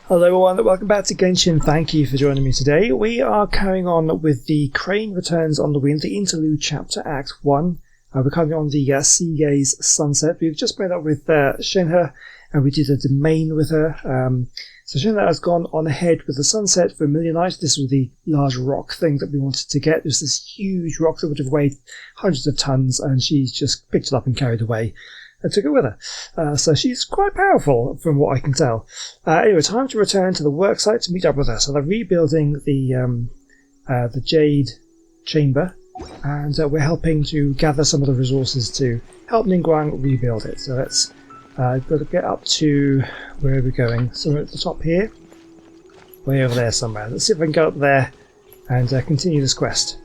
Hello everyone, welcome back to Genshin. Thank you for joining me today. We are carrying on with the Crane Returns on the Wind, the Interlude Chapter Act 1. We're currently on the Sea Gaze Sunset. We've just met up with Shenhe, and we did a domain with her. So Shenhe has gone on ahead with the Sunset for Millionite. This was the large rock thing that we wanted to get. It was this huge rock that would have weighed hundreds of tons, and she's just picked it up and carried away. And took it with her. So she's quite powerful from what I can tell. Anyway, time to return to the worksite to meet up with her. So they're rebuilding the Jade Chamber, and we're helping to gather some of the resources to help Ningguang rebuild it. So let's got to get up to, where are we going? Somewhere at the top here? Way over there somewhere. Let's see if I can go up there and continue this quest.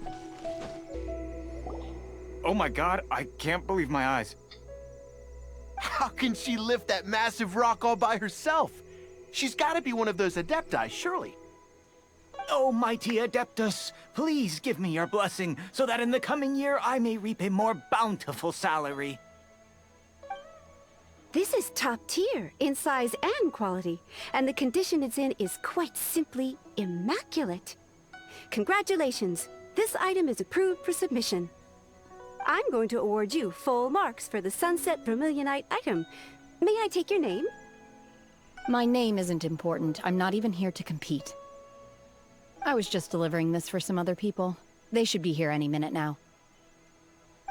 Oh my god, I can't believe my eyes. How can she lift that massive rock all by herself? She's got to be one of those Adepti, surely. Oh, mighty Adeptus, please give me your blessing, so that in the coming year I may reap a more bountiful salary. This is top tier in size and quality, and the condition it's in is quite simply immaculate. Congratulations, this item is approved for submission. I'm going to award you full marks for the Sunset Vermilionite item. May I take your name? My name isn't important. I'm not even here to compete. I was just delivering this for some other people. They should be here any minute now.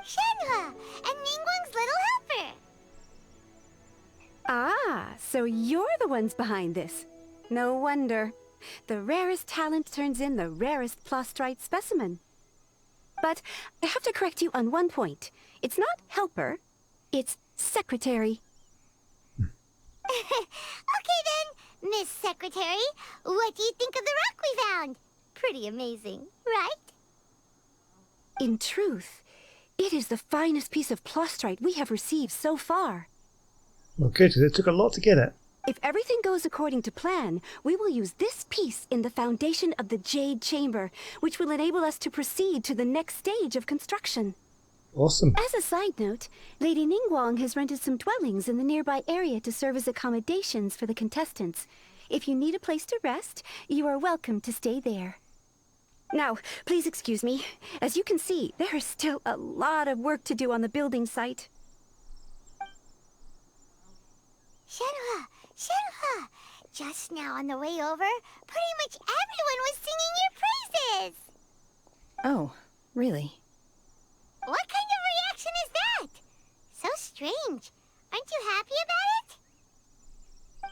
Shenhe, and Ningguang's little helper. Ah, so you're the ones behind this. No wonder. The rarest talent turns in the rarest Plostrite specimen. But I have to correct you on one point. It's not helper, it's secretary. Okay then, Miss Secretary, what do you think of the rock we found? Pretty amazing, right? In truth, it is the finest piece of Plostrite we have received so far. Well, good, it took a lot to get it. If everything goes according to plan, we will use this piece in the foundation of the Jade Chamber, which will enable us to proceed to the next stage of construction. Awesome. As a side note, Lady Ningguang has rented some dwellings in the nearby area to serve as accommodations for the contestants. If you need a place to rest, you are welcome to stay there. Now, please excuse me. As you can see, there is still a lot of work to do on the building site. Shenhe, Shenhe, just now on the way over, pretty much everyone was singing your praises. Oh, really? What kind of reaction is that? So strange. Aren't you happy about it?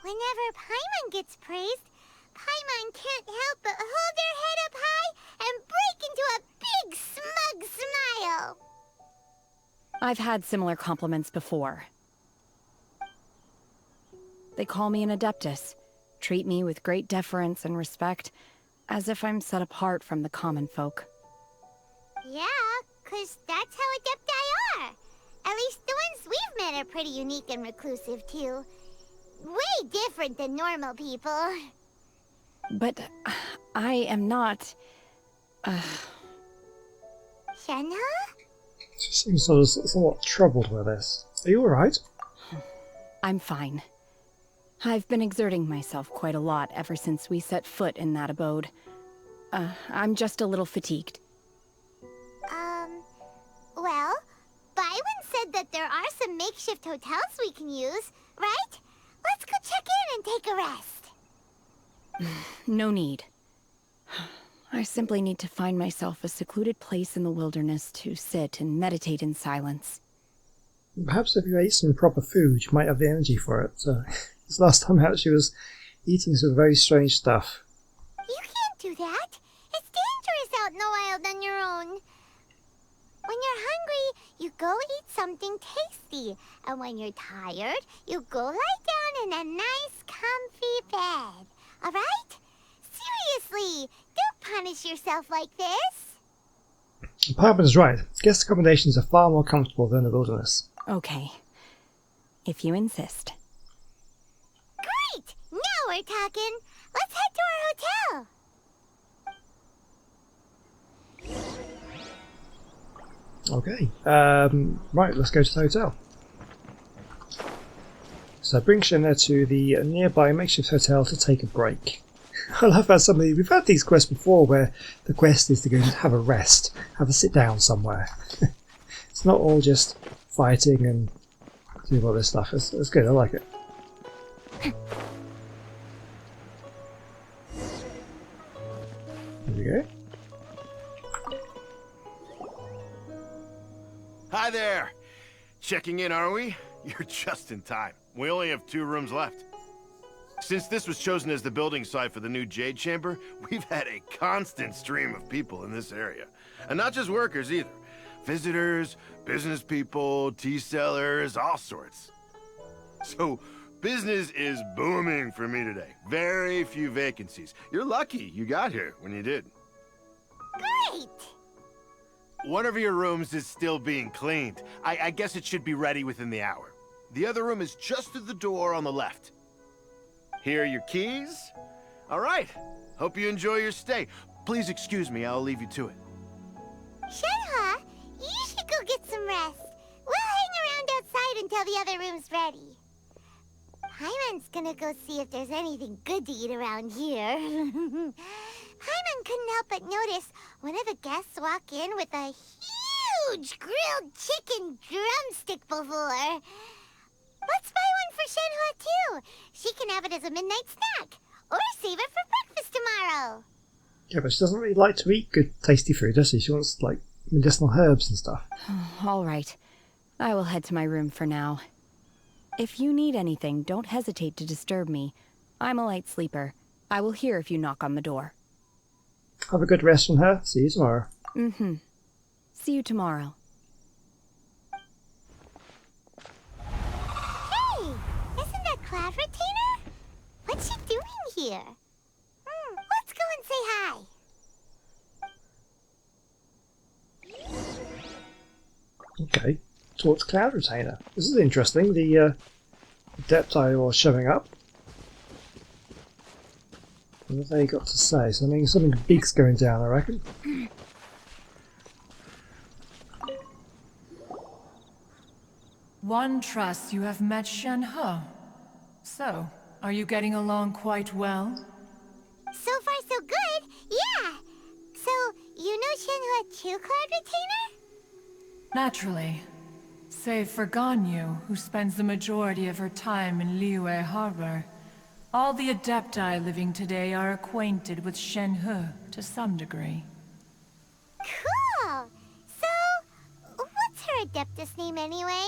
Whenever Paimon gets praised, Paimon can't help but hold her head up high and break into a big smug smile. I've had similar compliments before. They call me an Adeptus, treat me with great deference and respect, as if I'm set apart from the common folk. Yeah, 'cause that's how Adepti are. At least the ones we've met are pretty unique and reclusive, too. Way different than normal people. But I am not... Shenhe? She seems sort of somewhat troubled with this. Are you alright? I'm fine. I've been exerting myself quite a lot ever since we set foot in that abode. I'm just a little fatigued. Well, Byron said that there are some makeshift hotels we can use, right? Let's go check in and take a rest. No need. I simply need to find myself a secluded place in the wilderness to sit and meditate in silence. Perhaps if you ate some proper food, you might have the energy for it. This last time out, she was eating some very strange stuff. You can't do that. It's dangerous out in the wild on your own. When you're hungry, you go eat something tasty. And when you're tired, you go lie down in a nice, comfy bed. All right? Seriously, don't punish yourself like this. Parman's right. Guest accommodations are far more comfortable than the wilderness. Okay. If you insist. Great! Now we're talking. Let's head to our hotel. Okay. Right, let's go to the hotel. So bring Shenhe to the nearby makeshift hotel to take a break. I love how we've had these quests before where the quest is to go and have a rest, have a sit down somewhere. It's not all just fighting and doing all this stuff. It's good, I like it. There we go. Hi there. Checking in, are we? You're just in time. We only have 2 rooms left. Since this was chosen as the building site for the new Jade Chamber, we've had a constant stream of people in this area. And not just workers either. Visitors, business people, tea sellers, all sorts. So, business is booming for me today. Very few vacancies. You're lucky you got here when you did. Great! One of your rooms is still being cleaned. I guess it should be ready within the hour. The other room is just through the door on the left. Here are your keys. All right. Hope you enjoy your stay. Please excuse me, I'll leave you to it. Shenhe, you should go get some rest. We'll hang around outside until the other room's ready. Paimon's gonna go see if there's anything good to eat around here. Paimon couldn't help but notice one of the guests walk in with a huge grilled chicken drumstick before. Let's buy one for Shenhe too. She can have it as a midnight snack. Or save it for breakfast tomorrow. Yeah, but she doesn't really like to eat good, tasty food, does she? She wants, like, medicinal herbs and stuff. All right. I will head to my room for now. If you need anything, don't hesitate to disturb me. I'm a light sleeper. I will hear if you knock on the door. Have a good rest from her. See you tomorrow. Mm-hmm. See you tomorrow. Hey, isn't that Cloud Retainer? What's she doing here? Let's go and say hi. Okay. Towards Cloud Retainer. This is interesting. The Adepti are showing up. What have they got to say? Something big's going down, I reckon. One trusts you have met Shenhe. So, are you getting along quite well? So far, so good. Yeah. So, you know Shenhe too, Cloud Retainer? Naturally. Save for Ganyu, who spends the majority of her time in Liyue Harbor. All the Adepti living today are acquainted with Shenhe to some degree. Cool. So, what's her Adeptus name anyway?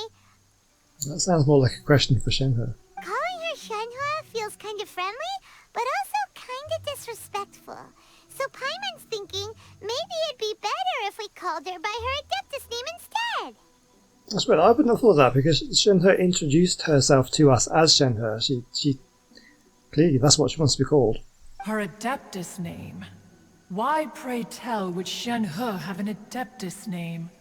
That sounds more like a question for Shenhe. Calling her Shenhe feels kind of friendly, but also kind of disrespectful. So Paimon's thinking maybe it'd be better if we called her by her Adeptus name instead. That's weird. I wouldn't have thought that because Shenhe introduced herself to us as Shenhe. She clearly that's what she wants to be called. Her Adeptus name? Why, pray tell, would Shenhe have an Adeptus name?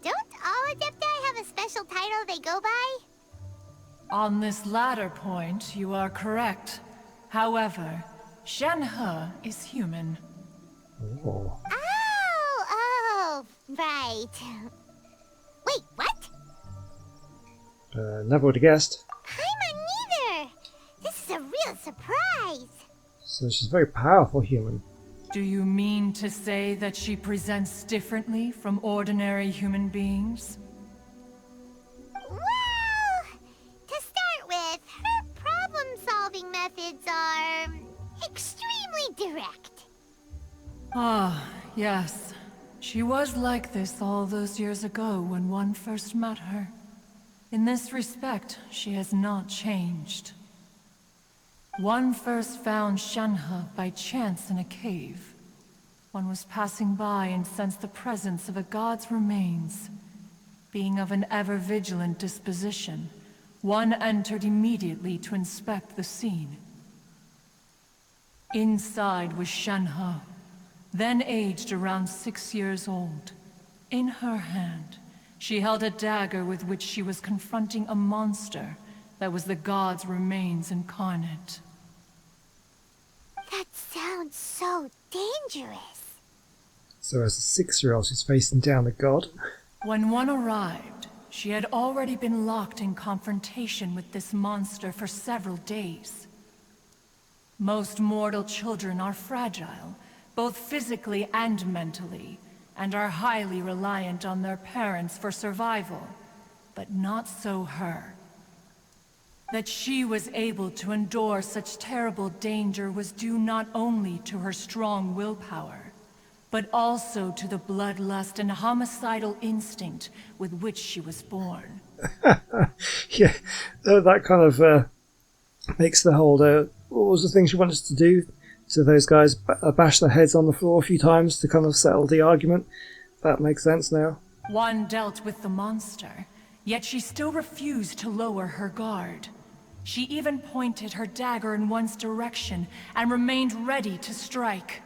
Don't all Adepti have a special title they go by? On this latter point, you are correct. However, Shenhe is human. Oh. Oh, right. Wait, what? Never would have guessed. Paimon neither. This is a real surprise. So she's a very powerful human. Do you mean to say that she presents differently from ordinary human beings? Well, to start with, her problem-solving methods are extremely direct. Ah, yes. She was like this all those years ago when one first met her. In this respect, she has not changed. One first found Shenhe by chance in a cave. One was passing by and sensed the presence of a god's remains. Being of an ever-vigilant disposition, one entered immediately to inspect the scene. Inside was Shenhe, then aged around 6 years old. In her hand, she held a dagger with which she was confronting a monster that was the god's remains incarnate. That sounds so dangerous. So as a 6-year-old she's facing down a god. When one arrived, she had already been locked in confrontation with this monster for several days. Most mortal children are fragile, both physically and mentally, and are highly reliant on their parents for survival. But not so her. That she was able to endure such terrible danger was due not only to her strong willpower, but also to the bloodlust and homicidal instinct with which she was born. Yeah, that kind of makes the whole... what was the thing she wanted to do to those guys? Bash their heads on the floor a few times to kind of settle the argument. That makes sense now. One dealt with the monster, yet she still refused to lower her guard. She even pointed her dagger in one's direction and remained ready to strike.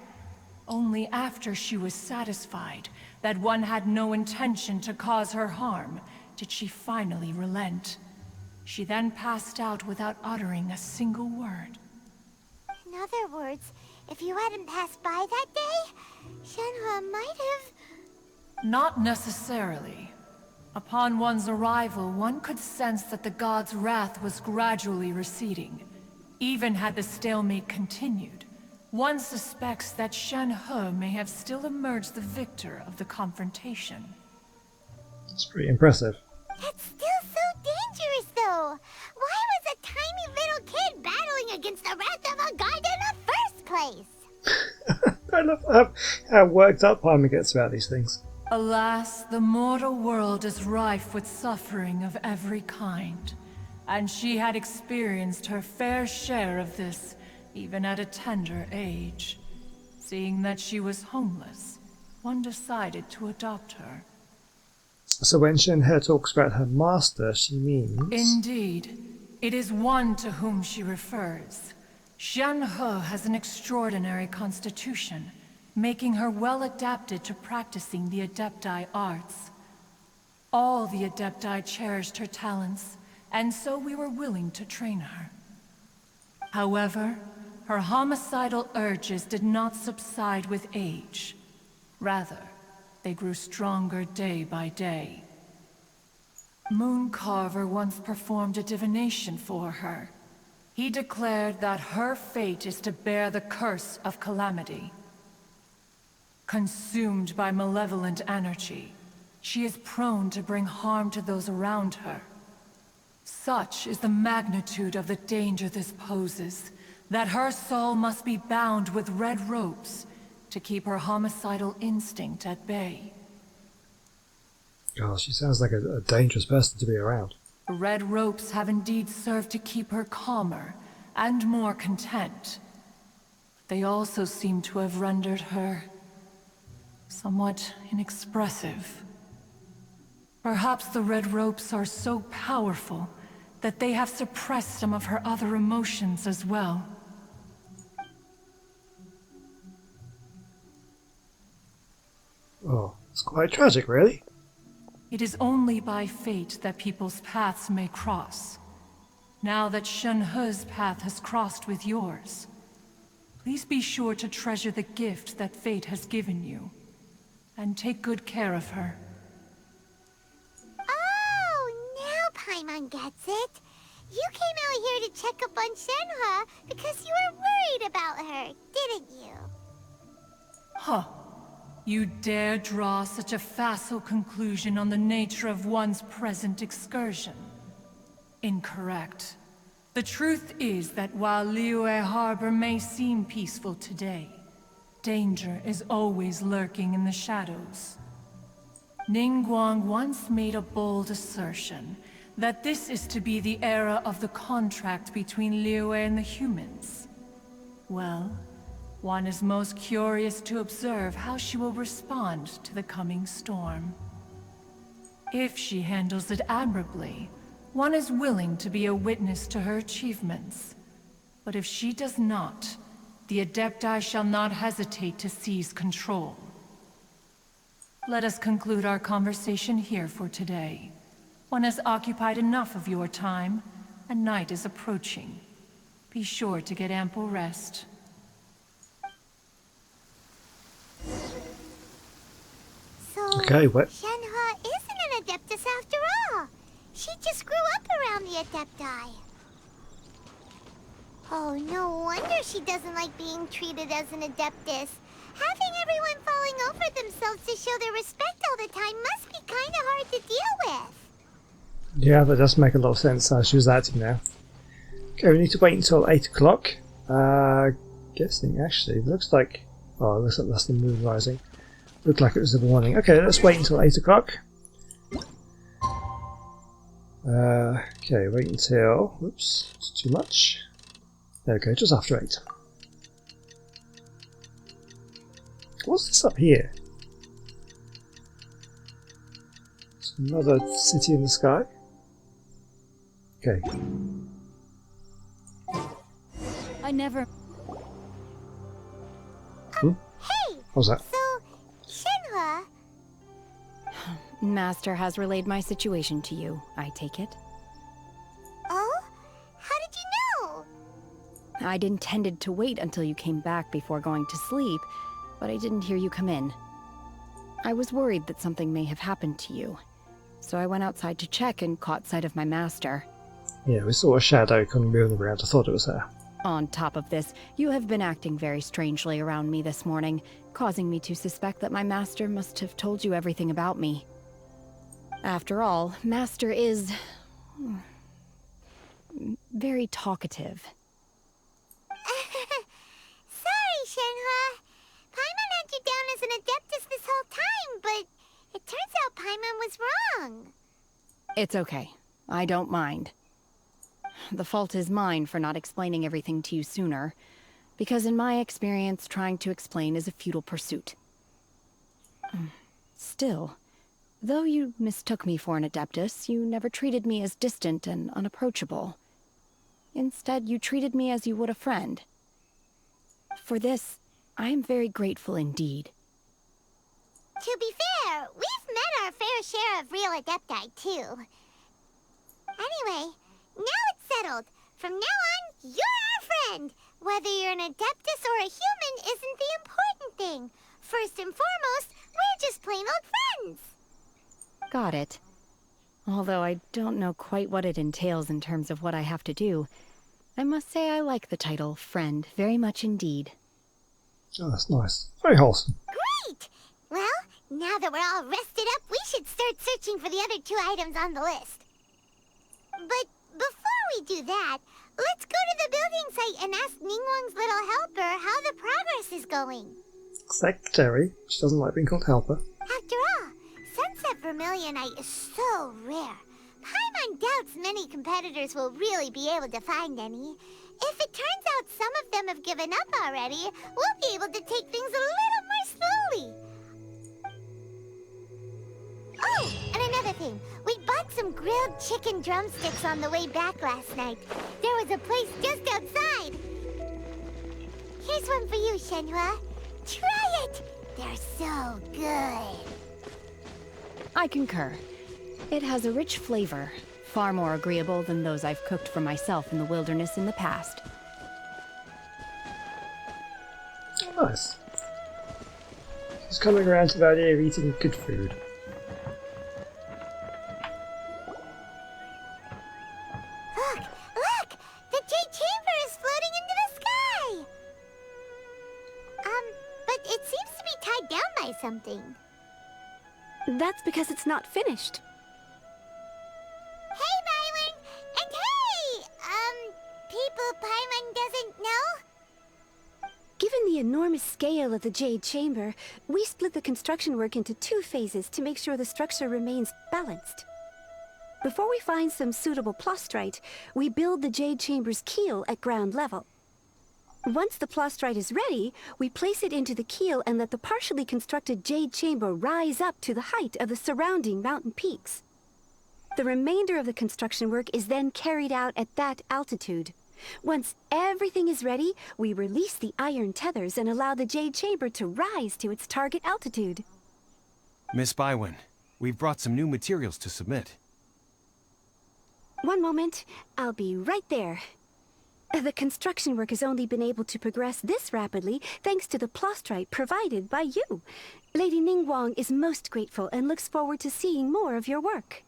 Only after she was satisfied that one had no intention to cause her harm did she finally relent. She then passed out without uttering a single word. In other words, if you hadn't passed by that day, Shenhe might have... Not necessarily. Upon one's arrival, one could sense that the god's wrath was gradually receding. Even had the stalemate continued, one suspects that Shenhe may have still emerged the victor of the confrontation. It's pretty impressive. That's still so dangerous, though. Why was a tiny little kid battling against the wrath of a god in the first place? I love how worked up Paimon gets about these things. Alas, the mortal world is rife with suffering of every kind, and she had experienced her fair share of this, even at a tender age. Seeing that she was homeless, one decided to adopt her. So when Shenhe talks about her master, she means... Indeed. It is one to whom she refers. Shenhe has an extraordinary constitution, making her well adapted to practicing the Adepti arts. All the Adepti cherished her talents, and so we were willing to train her. However, her homicidal urges did not subside with age. Rather, they grew stronger day by day. Mooncarver once performed a divination for her. He declared that her fate is to bear the curse of calamity. Consumed by malevolent energy, she is prone to bring harm to those around her. Such is the magnitude of the danger this poses, that her soul must be bound with red ropes to keep her homicidal instinct at bay. God, she sounds like a dangerous person to be around. The red ropes have indeed served to keep her calmer and more content. They also seem to have rendered her somewhat inexpressive. Perhaps the red ropes are so powerful that they have suppressed some of her other emotions as well. Oh, it's quite tragic, really. It is only by fate that people's paths may cross. Now that Shenhe's path has crossed with yours, please be sure to treasure the gift that fate has given you, and take good care of her. Oh, now Paimon gets it. You came out here to check up on Shenhe because you were worried about her, didn't you? Huh. You dare draw such a facile conclusion on the nature of one's present excursion? Incorrect. The truth is that while Liyue Harbor may seem peaceful today, danger is always lurking in the shadows. Ningguang once made a bold assertion that this is to be the era of the contract between Liyue and the humans. Well, one is most curious to observe how she will respond to the coming storm. If she handles it admirably, one is willing to be a witness to her achievements. But if she does not, the Adepti shall not hesitate to seize control. Let us conclude our conversation here for today. One has occupied enough of your time, and night is approaching. Be sure to get ample rest. So, Okay, what? Shenhe isn't an an Adeptus after all. She just grew up around the Adepti. Oh, no wonder she doesn't like being treated as an Adeptus. Having everyone falling over themselves to show their respect all the time must be kind of hard to deal with. Yeah, that does make a lot of sense how she was acting now. Okay, we need to wait until 8 o'clock. Guessing actually, it looks like... Oh, it looks like that's the moon rising. Looked like it was the morning. Okay, let's wait until 8 o'clock. Okay, wait until... Oops, it's too much. There we go, just after 8. What's this up here? It's another city in the sky. Okay. I never... Hey! What was that? So, Shenhua... Master has relayed my situation to you, I take it. Oh? How did you know? I'd intended to wait until you came back before going to sleep, but I didn't hear you come in. I was worried that something may have happened to you, so I went outside to check and caught sight of my master. Yeah, we saw a shadow coming moving around. I thought it was her. On top of this, you have been acting very strangely around me this morning, causing me to suspect that my master must have told you everything about me. After all, Master is... very talkative. Sorry, Shenhua. Paimon had you down as an Adeptus this whole time, but it turns out Paimon was wrong. It's okay. I don't mind. The fault is mine for not explaining everything to you sooner, because in my experience, trying to explain is a futile pursuit. Still, though you mistook me for an Adeptus, you never treated me as distant and unapproachable. Instead, you treated me as you would a friend. For this, I am very grateful indeed. To be fair, we've met our fair share of real Adepti, too. Anyway, now it's settled. From now on, you're our friend. Whether you're an Adeptus or a human isn't the important thing. First and foremost, we're just plain old friends. Got it. Although I don't know quite what it entails in terms of what I have to do, I must say I like the title Friend very much indeed. Oh, that's nice. Very wholesome. Great! Well, now that we're all rested up, we should start searching for the other 2 items on the list. But before we do that, let's go to the building site and ask Ningguang's little helper how the progress is going. Secretary. She doesn't like being called helper. After all, Sunset Vermilionite is so rare. Paimon doubts many competitors will really be able to find any. If it turns out some of them have given up already, we'll be able to take things a little more slowly. Oh, and another thing. We bought some grilled chicken drumsticks on the way back last night. There was a place just outside. Here's one for you, Shenhua. Try it! They're so good. I concur. It has a rich flavor, far more agreeable than those I've cooked for myself in the wilderness in the past. Nice. She's coming around to the idea of eating good food. Look! The Jade Chamber is floating into the sky! But it seems to be tied down by something. That's because it's not finished. Hey, Byron! And hey! People Paimon doesn't know? Given the enormous scale of the Jade Chamber, we split the construction work into 2 phases to make sure the structure remains balanced. Before we find some suitable plastrite, we build the Jade Chamber's keel at ground level. Once the plastrite is ready, we place it into the keel and let the partially constructed Jade Chamber rise up to the height of the surrounding mountain peaks. The remainder of the construction work is then carried out at that altitude. Once everything is ready, we release the iron tethers and allow the Jade Chamber to rise to its target altitude. Miss Bywin, we've brought some new materials to submit. One moment, I'll be right there. The construction work has only been able to progress this rapidly thanks to the plastrite provided by you. Lady Ningguang is most grateful and looks forward to seeing more of your work.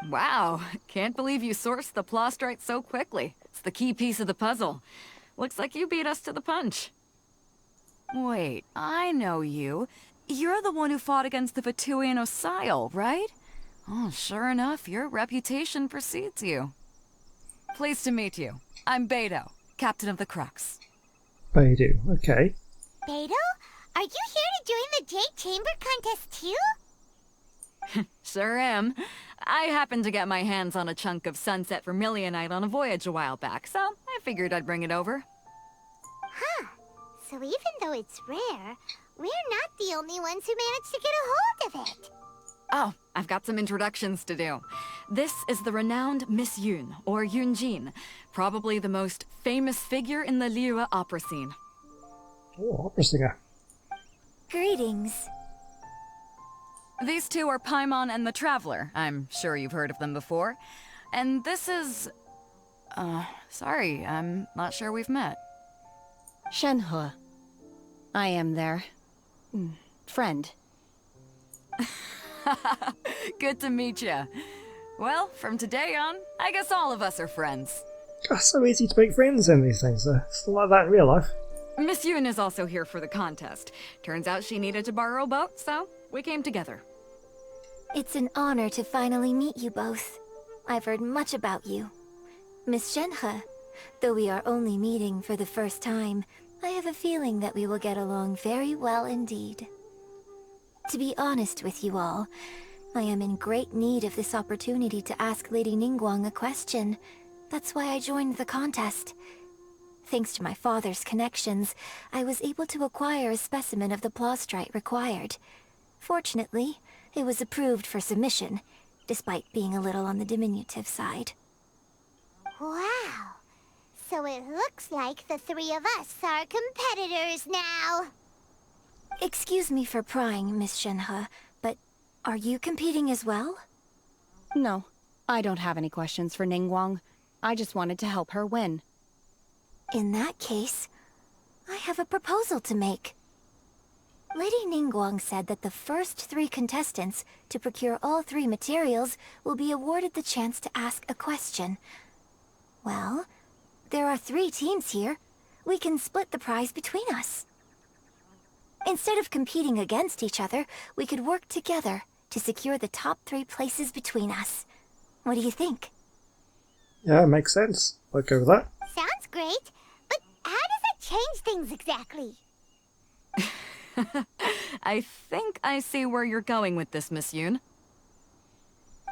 Wow, can't believe you sourced the plastrite so quickly. It's the key piece of the puzzle. Looks like you beat us to the punch. Wait, I know you. You're the one who fought against the Vatuian Osile, right? Oh, sure enough, your reputation precedes you. Pleased to meet you. I'm Beidou, Captain of the Crux. Beidou, okay. Beidou, are you here to join the Jade Chamber contest too? Sure am. I happened to get my hands on a chunk of sunset vermilionite on a voyage a while back, so I figured I'd bring it over. Huh. So even though it's rare, we're not the only ones who managed to get a hold of it. Oh, I've got some introductions to do. This is the renowned Miss Yun, or Yunjin, probably the most famous figure in the Liyue opera scene. Oh, opera singer. Greetings. These two are Paimon and the Traveler. I'm sure you've heard of them before. And this is... sorry, I'm not sure we've met. Shenhe. I am their... friend. Good to meet you. Well, from today on, I guess all of us are friends. It's so easy to make friends in these things. It's not like that in real life. Miss Yun is also here for the contest. Turns out she needed to borrow a boat, so we came together. It's an honor to finally meet you both. I've heard much about you. Miss Shenhe, though we are only meeting for the first time, I have a feeling that we will get along very well indeed. To be honest with you all, I am in great need of this opportunity to ask Lady Ningguang a question. That's why I joined the contest. Thanks to my father's connections, I was able to acquire a specimen of the plastrite required. Fortunately, it was approved for submission, despite being a little on the diminutive side. Wow! So it looks like the three of us are competitors now! Excuse me for prying, Miss Shenhe, but are you competing as well? No, I don't have any questions for Ningguang. I just wanted to help her win. In that case, I have a proposal to make. Lady Ningguang said that the first 3 contestants to procure all 3 materials will be awarded the chance to ask a question. Well, there are 3 teams here. We can split the prize between us. Instead of competing against each other, we could work together to secure the top 3 places between us. What do you think? Yeah, makes sense. I'll go with that. Sounds great, but how does it change things exactly? I think I see where you're going with this, Miss Yun.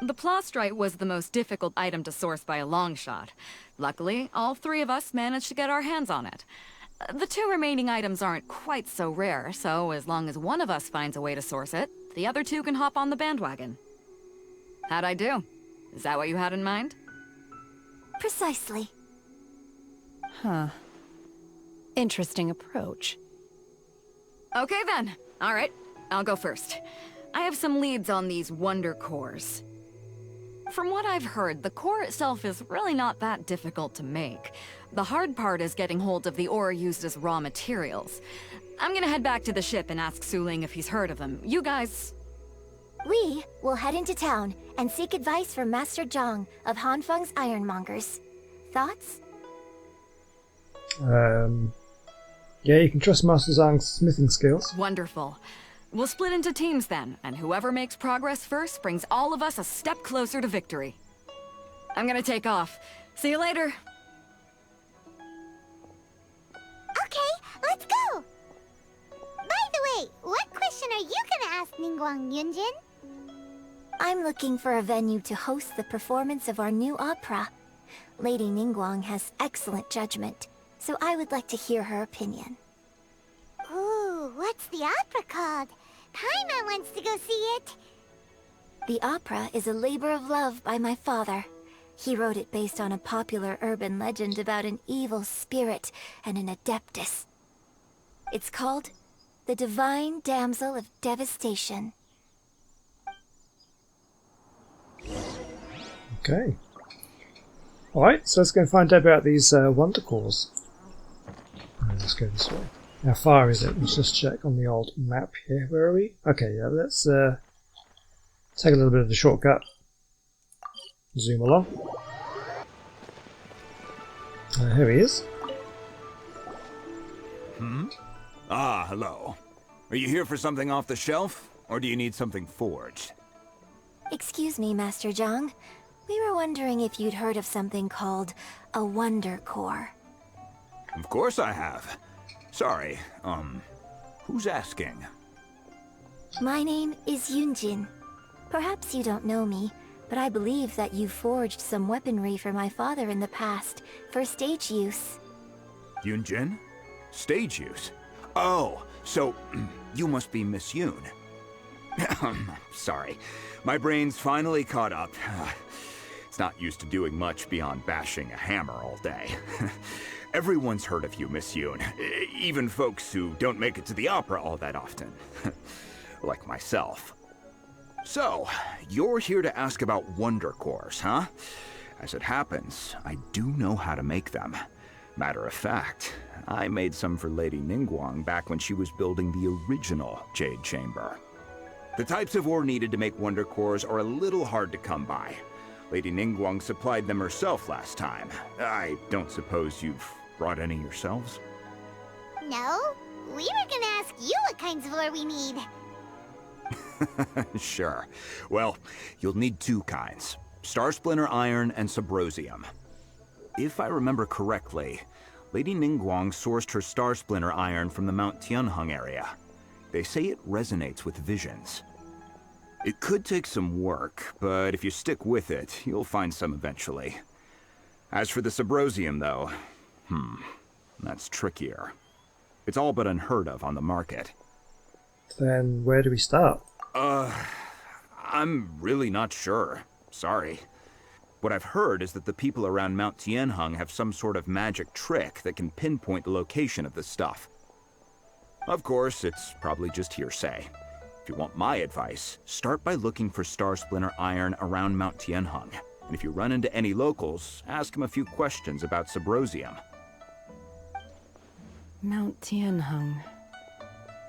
The plastrite was the most difficult item to source by a long shot. Luckily, all 3 of us managed to get our hands on it. The 2 remaining items aren't quite so rare, so as long as one of us finds a way to source it, the other 2 can hop on the bandwagon. How'd I do? Is that what you had in mind? Precisely. Huh. Interesting approach. Okay then. Alright, I'll go first. I have some leads on these wonder cores. From what I've heard, the core itself is really not that difficult to make. The hard part is getting hold of the ore used as raw materials. I'm gonna head back to the ship and ask Suling if he's heard of them. You guys... We will head into town and seek advice from Master Zhang of Hanfeng's Ironmongers. Thoughts? Yeah, you can trust Master Zhang's smithing skills. Wonderful. We'll split into teams then, and whoever makes progress first brings all of us a step closer to victory. I'm gonna take off. See you later. Okay, let's go! By the way, what question are you gonna ask Ningguang Yunjin? I'm looking for a venue to host the performance of our new opera. Lady Ningguang has excellent judgment, so I would like to hear her opinion. Ooh, what's the opera called? Paimon wants to go see it. The opera is a labor of love by my father. He wrote it based on a popular urban legend about an evil spirit and an adeptus. It's called The Divine Damsel of Devastation. Okay. Alright, so let's go and find out about these wonder cores. Let's go this way. How far is it? Let's just check on the old map here. Where are we? Okay, yeah, let's take a little bit of the shortcut. Zoom along. Here he is. Ah, hello. Are you here for something off the shelf, or do you need something forged? Excuse me, Master Zhang. We were wondering if you'd heard of something called a wonder core. Of course I have. Sorry, who's asking? My name is Yunjin. Perhaps you don't know me, but I believe that you forged some weaponry for my father in the past, for stage use. Yunjin? Stage use? Oh, so you must be Miss Yoon. Sorry, my brain's finally caught up. It's not used to doing much beyond bashing a hammer all day. Everyone's heard of you, Miss Yoon. Even folks who don't make it to the opera all that often. Like myself. So, you're here to ask about wonder cores, huh? As it happens, I do know how to make them. Matter of fact, I made some for Lady Ningguang back when she was building the original Jade Chamber. The types of ore needed to make wonder cores are a little hard to come by. Lady Ningguang supplied them herself last time. I don't suppose you've brought any yourselves? No, we were gonna ask you what kinds of ore we need. Sure. Well, you'll need two kinds. Star Splinter Iron and Subrosium. If I remember correctly, Lady Ningguang sourced her Star Splinter Iron from the Mount Tianheng area. They say it resonates with visions. It could take some work, but if you stick with it, you'll find some eventually. As for the Subrosium, though, that's trickier. It's all but unheard of on the market. Then where do we start? I'm really not sure. Sorry. What I've heard is that the people around Mount Tianheng have some sort of magic trick that can pinpoint the location of the stuff. Of course, it's probably just hearsay. If you want my advice, start by looking for Star Splinter Iron around Mount Tianheng. And if you run into any locals, ask them a few questions about Subrosium. Mount Tianheng.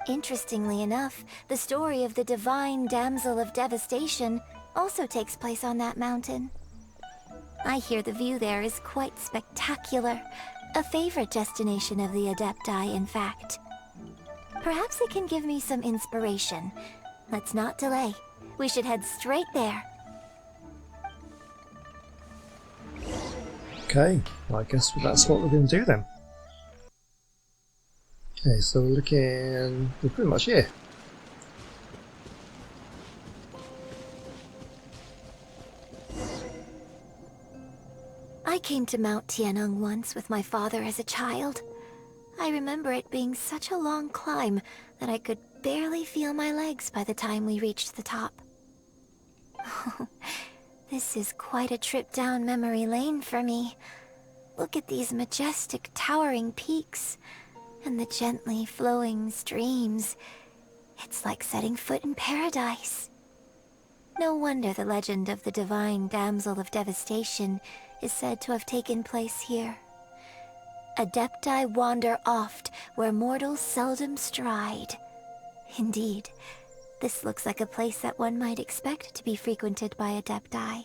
Interestingly enough, the story of the divine damsel of devastation also takes place on that mountain. I hear the view there is quite spectacular. A favorite destination of the Adepti, in fact. Perhaps it can give me some inspiration. Let's not delay. We should head straight there. Okay, well, I guess that's what we're going to do then. Okay, so we're pretty much here. I came to Mount Tianheng once with my father as a child. I remember it being such a long climb that I could barely feel my legs by the time we reached the top. This is quite a trip down memory lane for me. Look at these majestic, towering peaks, and the gently flowing streams. It's like setting foot in paradise. No wonder the legend of the divine damsel of devastation is said to have taken place here. Adepti wander oft where mortals seldom stride. Indeed, this looks like a place that one might expect to be frequented by Adepti.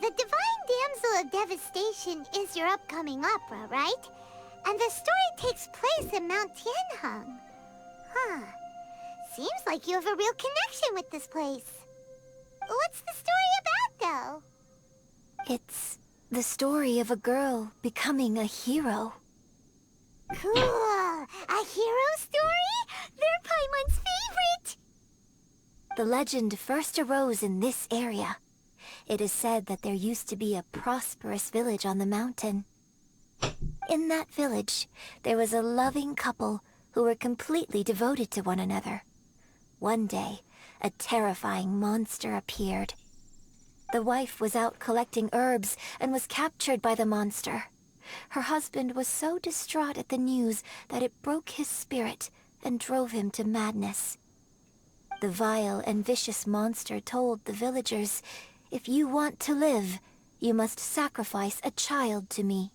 The divine damsel of devastation is your upcoming opera, right? And the story takes place in Mount Tianheng. Huh. Seems like you have a real connection with this place. What's the story about, though? It's the story of a girl becoming a hero. Cool! A hero story? They're Paimon's favorite! The legend first arose in this area. It is said that there used to be a prosperous village on the mountain. In that village, there was a loving couple who were completely devoted to one another. One day, a terrifying monster appeared. The wife was out collecting herbs and was captured by the monster. Her husband was so distraught at the news that it broke his spirit and drove him to madness. The vile and vicious monster told the villagers, "If you want to live, you must sacrifice a child to me.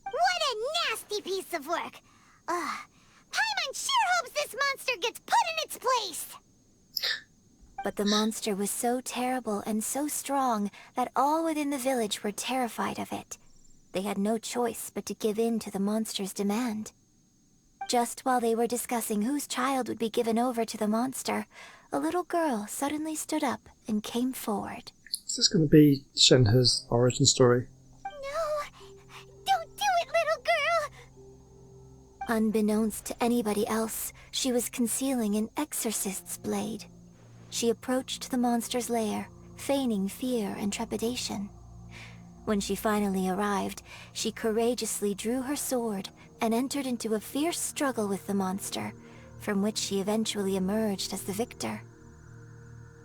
What a nasty piece of work! Ugh. Paimon sure hopes this monster gets put in its place! But the monster was so terrible and so strong that all within the village were terrified of it. They had no choice but to give in to the monster's demand. Just while they were discussing whose child would be given over to the monster, a little girl suddenly stood up and came forward. Is this going to be Shenhe's origin story? No! Don't do it, little girl! Unbeknownst to anybody else, she was concealing an exorcist's blade. She approached the monster's lair, feigning fear and trepidation. When she finally arrived, she courageously drew her sword and entered into a fierce struggle with the monster, from which she eventually emerged as the victor.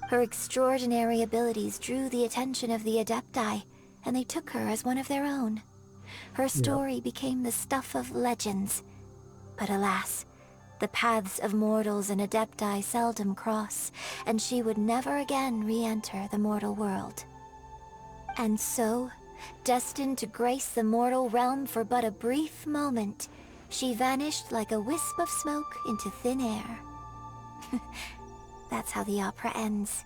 Her extraordinary abilities drew the attention of the Adepti, and they took her as one of their own. Her story became the stuff of legends. But alas, the paths of mortals and Adepti seldom cross, and she would never again re-enter the mortal world. And so, destined to grace the mortal realm for but a brief moment, she vanished like a wisp of smoke into thin air. That's how the opera ends.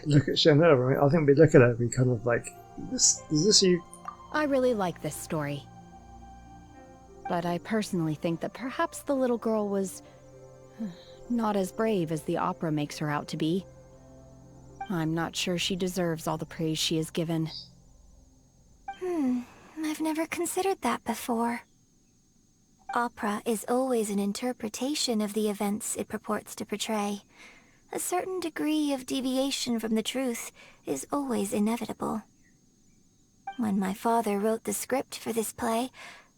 Look at Shenhe, right? I think we look at her, we kind of like, is this you? I really like this story. But I personally think that perhaps the little girl was not as brave as the opera makes her out to be. I'm not sure she deserves all the praise she is given. I've never considered that before. Opera is always an interpretation of the events it purports to portray. A certain degree of deviation from the truth is always inevitable. When my father wrote the script for this play,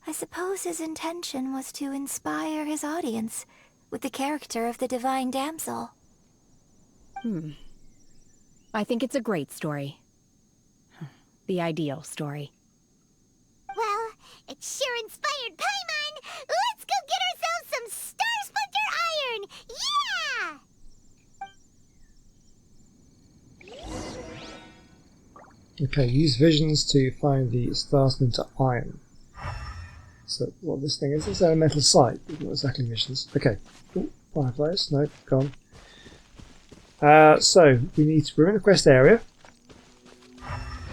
I suppose his intention was to inspire his audience with the character of the divine damsel. I think it's a great story. The ideal story. Well, it sure inspired Paimon! Let's go get ourselves some Star Splinter Iron! Yeah! Okay, use visions to find the Star Splinter Iron. So, what this thing is, it's an elemental sight. Not exactly missions. Okay. Ooh, fireflies. No, gone. So, we're in the quest area.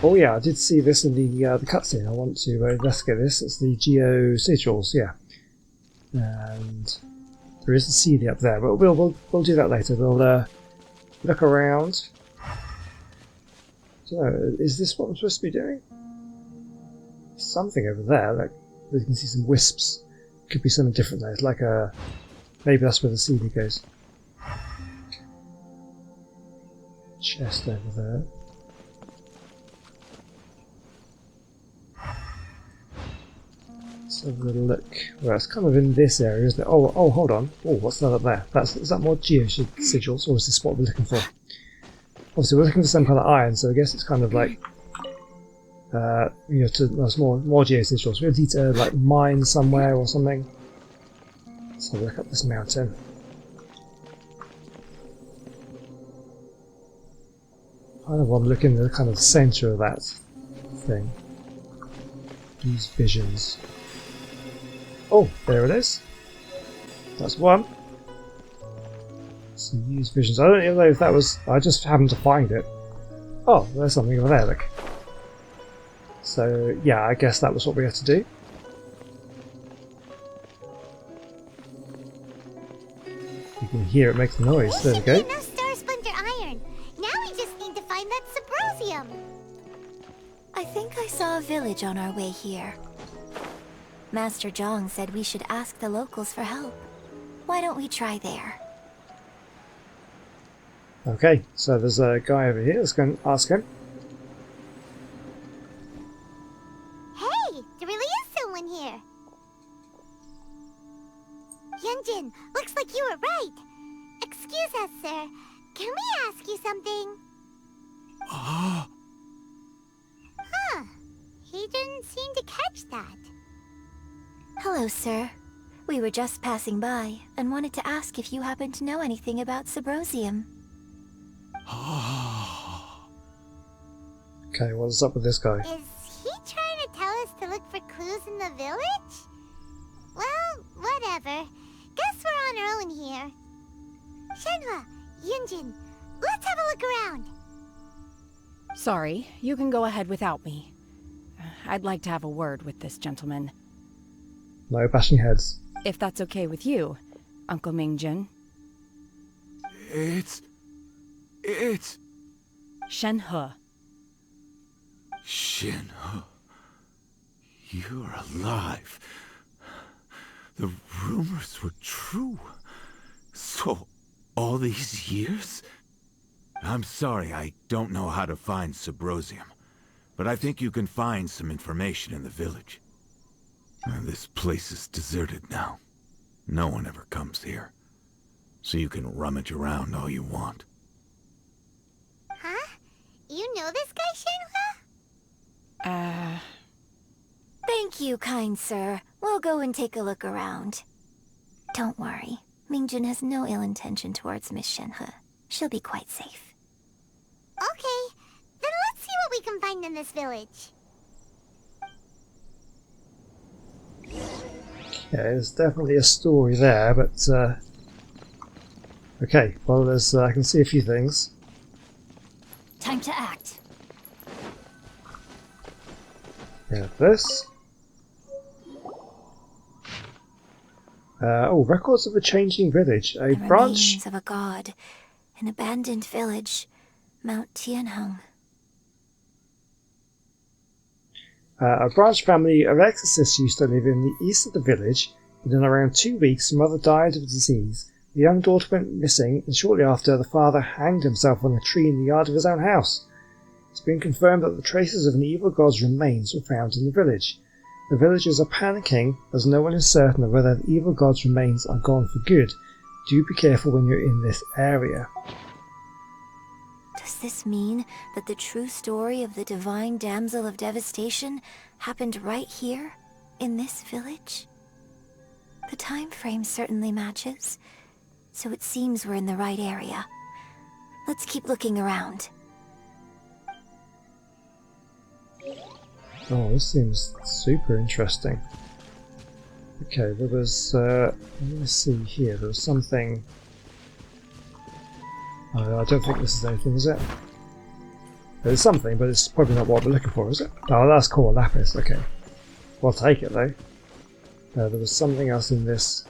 Oh yeah, I did see this in the cutscene. I want to investigate this. It's the Geo Sigils, yeah. And there is the CD up there, but we'll do that later. We'll look around. So, is this what I'm supposed to be doing? Something over there, like you can see some wisps. Could be something different there. It's like a maybe that's where the CD goes. Chest over there. Let's have a little look. Well, it's kind of in this area, isn't it? Oh, hold on. Oh, what's that up there? Is that more Geo Sigils, or is this what we're looking for? Obviously, we're looking for some kind of iron, so I guess it's kind of like, there's more Geo Sigils. We need to like mine somewhere or something. Let's have a look up this mountain. I want to look in the kind of center of that thing. Use visions. Oh, there it is. That's one. So use visions. I don't even know if that was. I just happened to find it. Oh, there's something over there. Look. So yeah, I guess that was what we had to do. You can hear it make the noise. There we go. Enough Star Splinter Iron. Now we just need to find that Subrosium. I think I saw a village on our way here. Master Zhang said we should ask the locals for help. Why don't we try there? Okay, so there's a guy over here. Let's go and ask him. Hey, there really is someone here. Yunjin, looks like you were right. Excuse us, sir. Can we ask you something? Huh. He didn't seem to catch that. Hello, sir. We were just passing by and wanted to ask if you happen to know anything about Subrosium. Okay, what's up with this guy? Is he trying to tell us to look for clues in the village? Well, whatever. Guess we're on our own here. Shenhua, Yunjin, let's have a look around. Sorry, you can go ahead without me. I'd like to have a word with this gentleman. No bashing heads. If that's okay with you, Uncle Mingjun. It's... Shenhe. Shenhe. You're alive. The rumors were true. So, all these years? I'm sorry, I don't know how to find Subrosium, but I think you can find some information in the village. This place is deserted now. No one ever comes here. So you can rummage around all you want. Huh? You know this guy, Shenhua? Thank you, kind sir. We'll go and take a look around. Don't worry. Mingjun has no ill intention towards Miss Shenhe. She'll be quite safe. Okay, then let's see what we can find in this village. Yeah, there's definitely a story there, but okay, well there's I can see a few things. Time to act. Yeah, this. Oh, records of a changing village. A The branch. remains of a god. An abandoned village. Mount Tianheng. A branch family of exorcists used to live in the east of the village, but in around 2 weeks, the mother died of disease. The young daughter went missing, and shortly after, the father hanged himself on a tree in the yard of his own house. It's been confirmed that the traces of an evil god's remains were found in the village. The villagers are panicking as no one is certain of whether the evil god's remains are gone for good. Do be careful when you're in this area. Does this mean that the true story of the divine damsel of devastation happened right here, in this village? The time frame certainly matches, so it seems we're in the right area. Let's keep looking around. Oh, this seems super interesting. Okay, there was, let me see here, there was something... I don't think this is anything, is it? There's something, but it's probably not what we're looking for, is it? Oh, that's cool, lapis, okay. We'll take it, though. There was something else in this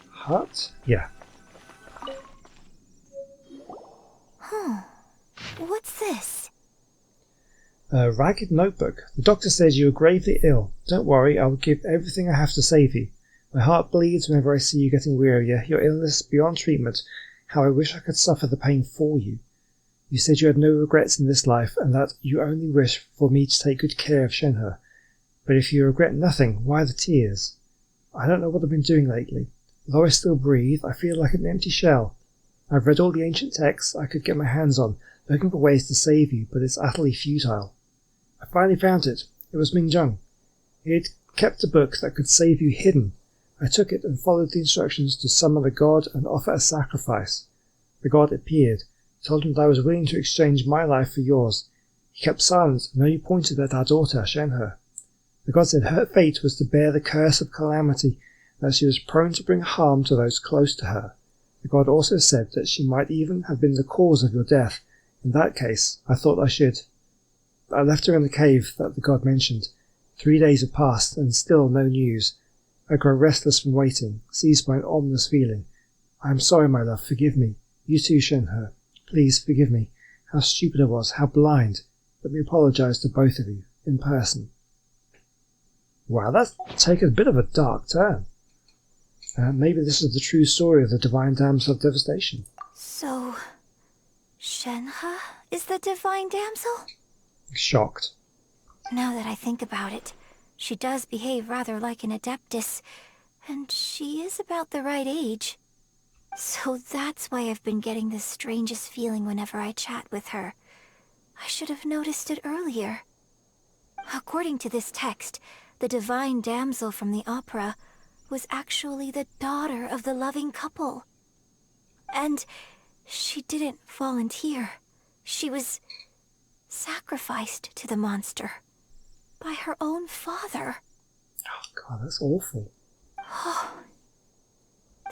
hut? Yeah. What's this? A ragged notebook. The doctor says you are gravely ill. Don't worry, I will give everything I have to save you. My heart bleeds whenever I see you getting wearier. Your illness is beyond treatment. How I wish I could suffer the pain for you. You said you had no regrets in this life, and that you only wish for me to take good care of Shenhe. But if you regret nothing, why the tears? I don't know what I've been doing lately. Although I still breathe, I feel like an empty shell. I've read all the ancient texts I could get my hands on, looking for ways to save you, but it's utterly futile. I finally found it. It was Mingjun. He had kept a book that could save you hidden. I took it and followed the instructions to summon the god and offer a sacrifice. The god appeared, told him that I was willing to exchange my life for yours. He kept silent and only pointed at our daughter, Shenhe. The god said her fate was to bear the curse of calamity, that she was prone to bring harm to those close to her. The god also said that she might even have been the cause of your death. In that case, I thought I should. I left her in the cave that the god mentioned. 3 days have passed, and still no news. I grow restless from waiting, seized by an ominous feeling. I am sorry, my love, forgive me. You too, Shenhe. Please forgive me. How stupid I was, how blind. Let me apologize to both of you, in person. Wow, that's taken a bit of a dark turn. Maybe this is the true story of the divine damsel of devastation. So, Shenhe is the divine damsel? Shocked. Now that I think about it, she does behave rather like an adeptus, and she is about the right age. So that's why I've been getting the strangest feeling whenever I chat with her. I should have noticed it earlier. According to this text, the divine damsel from the opera was actually the daughter of the loving couple. And she didn't volunteer. She was sacrificed to the monster by her own father. Oh god, that's awful. Oh,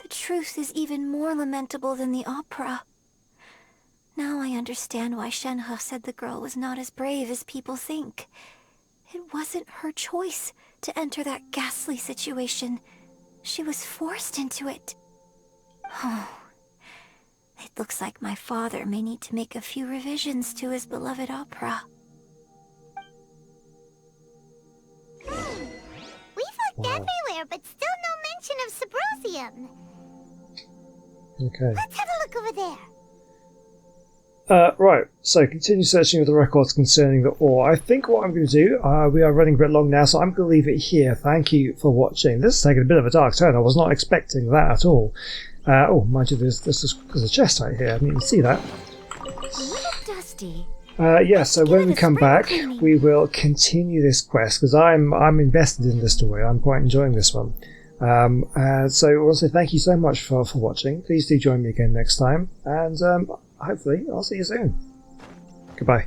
the truth is even more lamentable than the opera. Now I understand why Shenhe said the girl was not as brave as people think. It wasn't her choice to enter that ghastly situation. She was forced into it. Oh, it looks like my father may need to make a few revisions to his beloved opera. We've looked everywhere, but still no mention of Symposium. Okay. Let's have a look over there. Right, so continue searching of the records concerning the ore. I think what I'm going to do, we are running a bit long now, so I'm going to leave it here. Thank you for watching. This has taken a bit of a dark turn. I was not expecting that at all. Oh, mind you, there's a chest right here. I didn't even see that. A little dusty. Yeah, so when we come back, we will continue this quest, because I'm invested in this story. I'm quite enjoying this one. So I want to say thank you so much for watching. Please do join me again next time, and hopefully I'll see you soon. Goodbye.